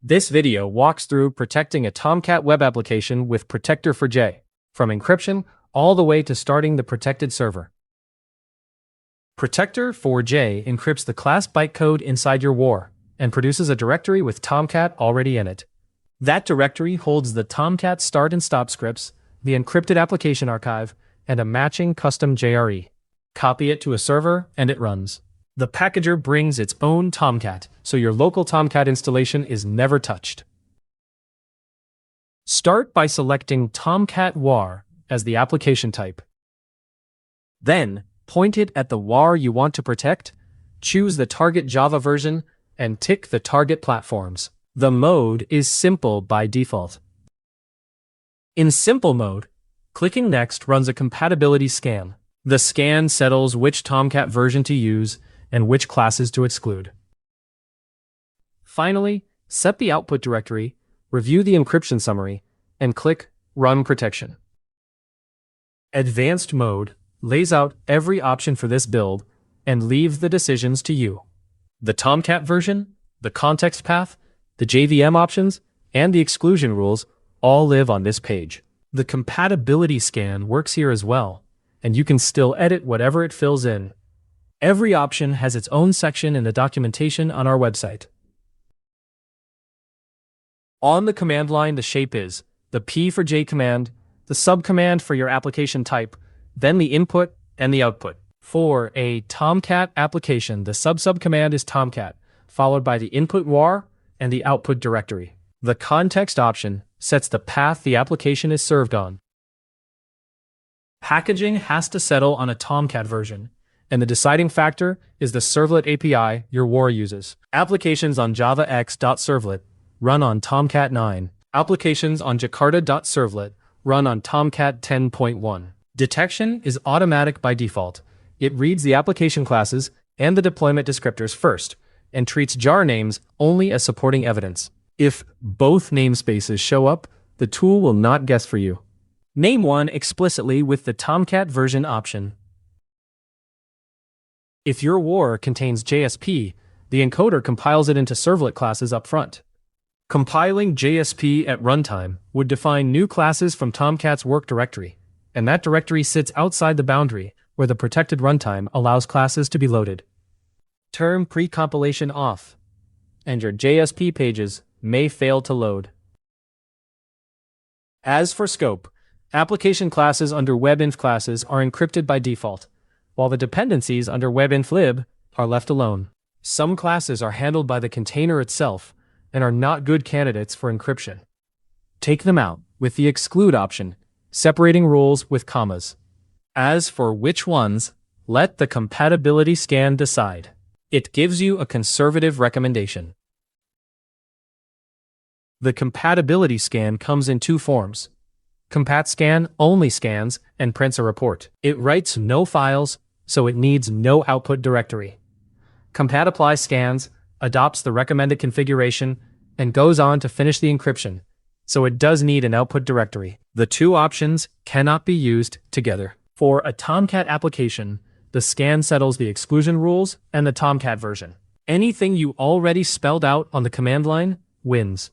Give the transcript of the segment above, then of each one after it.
This video walks through protecting a Tomcat web application with Protector4J, from encryption all the way to starting the protected server. Protector4J encrypts the class bytecode inside your WAR and produces a directory with Tomcat already in it. That directory holds the Tomcat start and stop scripts, the encrypted application archive, and a matching custom JRE. Copy it to a server and it runs. The packager brings its own Tomcat, so your local Tomcat installation is never touched. Start by selecting Tomcat WAR as the application type. Then, point it at the WAR you want to protect, choose the target Java version, and tick the target platforms. The mode is simple by default. In simple mode, clicking Next runs a compatibility scan. The scan settles which Tomcat version to use and which classes to exclude. Finally, set the output directory, review the encryption summary, and click Run Protection. Advanced mode lays out every option for this build and leaves the decisions to you. The Tomcat version, the context path, the JVM options, and the exclusion rules all live on this page. The compatibility scan works here as well, and you can still edit whatever it fills in. Every option has its own section in the documentation on our website. On the command line, the shape is the P4J command, the subcommand for your application type, then the input and the output. For a Tomcat application, the subcommand is Tomcat, followed by the input WAR and the output directory. The context option sets the path the application is served on. Packaging has to settle on a Tomcat version, and the deciding factor is the servlet API your WAR uses. Applications on javax.servlet run on Tomcat 9. Applications on jakarta.servlet run on Tomcat 10.1. Detection is automatic by default. It reads the application classes and the deployment descriptors first, and treats jar names only as supporting evidence. If both namespaces show up, the tool will not guess for you. Name one explicitly with the Tomcat version option. If your WAR contains JSP, the encoder compiles it into servlet classes up front. Compiling JSP at runtime would define new classes from Tomcat's work directory, and that directory sits outside the boundary where the protected runtime allows classes to be loaded. Turn precompilation off, and your JSP pages may fail to load. As for scope, application classes under webinf classes are encrypted by default, while the dependencies under webinflib are left alone. Some classes are handled by the container itself and are not good candidates for encryption. Take them out with the exclude option, separating rules with commas. As for which ones, let the compatibility scan decide. It gives you a conservative recommendation. The compatibility scan comes in two forms. CompatScan only scans and prints a report. It writes no files, so it needs no output directory. CompatApply scans, adopts the recommended configuration, and goes on to finish the encryption, so it does need an output directory. The two options cannot be used together. For a Tomcat application, the scan settles the exclusion rules and the Tomcat version. Anything you already spelled out on the command line wins.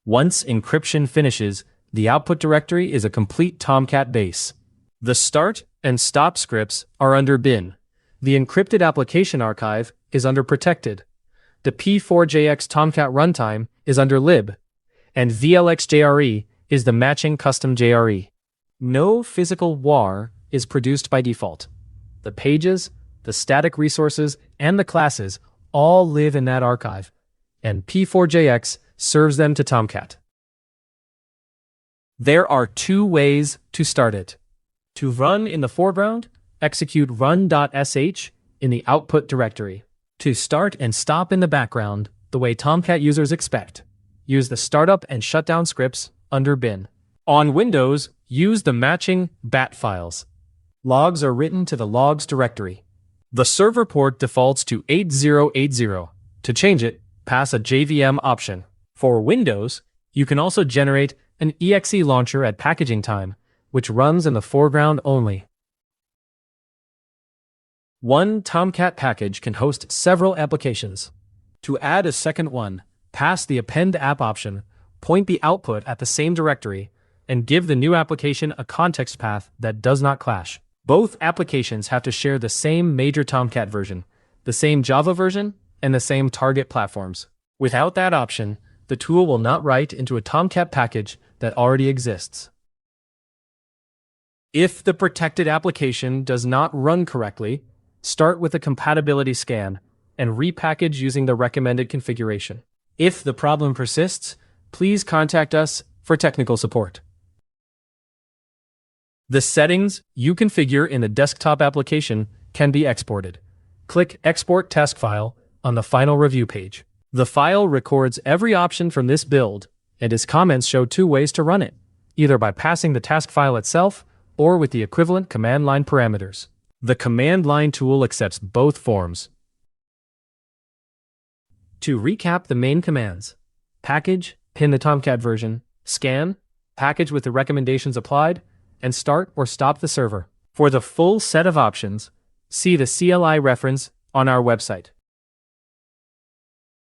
Once encryption finishes, the output directory is a complete Tomcat base. The start and stop scripts are under bin. The encrypted application archive is under protected. The P4JX Tomcat runtime is under lib, and VLX-JRE is the matching custom JRE. No physical WAR is produced by default. The pages, the static resources, and the classes all live in that archive, and P4JX serves them to Tomcat. There are two ways to start it. To run in the foreground, execute run.sh in the output directory. To start and stop in the background, the way Tomcat users expect, use the startup and shutdown scripts under bin. On Windows, use the matching bat files. Logs are written to the logs directory. The server port defaults to 8080. To change it, pass a JVM option. For Windows, you can also generate an exe launcher at packaging time, which runs in the foreground only. One Tomcat package can host several applications. To add a second one, pass the append app option, point the output at the same directory, and give the new application a context path that does not clash. Both applications have to share the same major Tomcat version, the same Java version, and the same target platforms. Without that option, the tool will not write into a Tomcat package that already exists. If the protected application does not run correctly, start with a compatibility scan and repackage using the recommended configuration. If the problem persists, please contact us for technical support. The settings you configure in the desktop application can be exported. Click Export Task File on the final review page. The file records every option from this build, and its comments show two ways to run it, either by passing the task file itself or with the equivalent command line parameters. The command line tool accepts both forms. To recap the main commands: package, pin the Tomcat version, scan, package with the recommendations applied, and start or stop the server. For the full set of options, see the CLI reference on our website.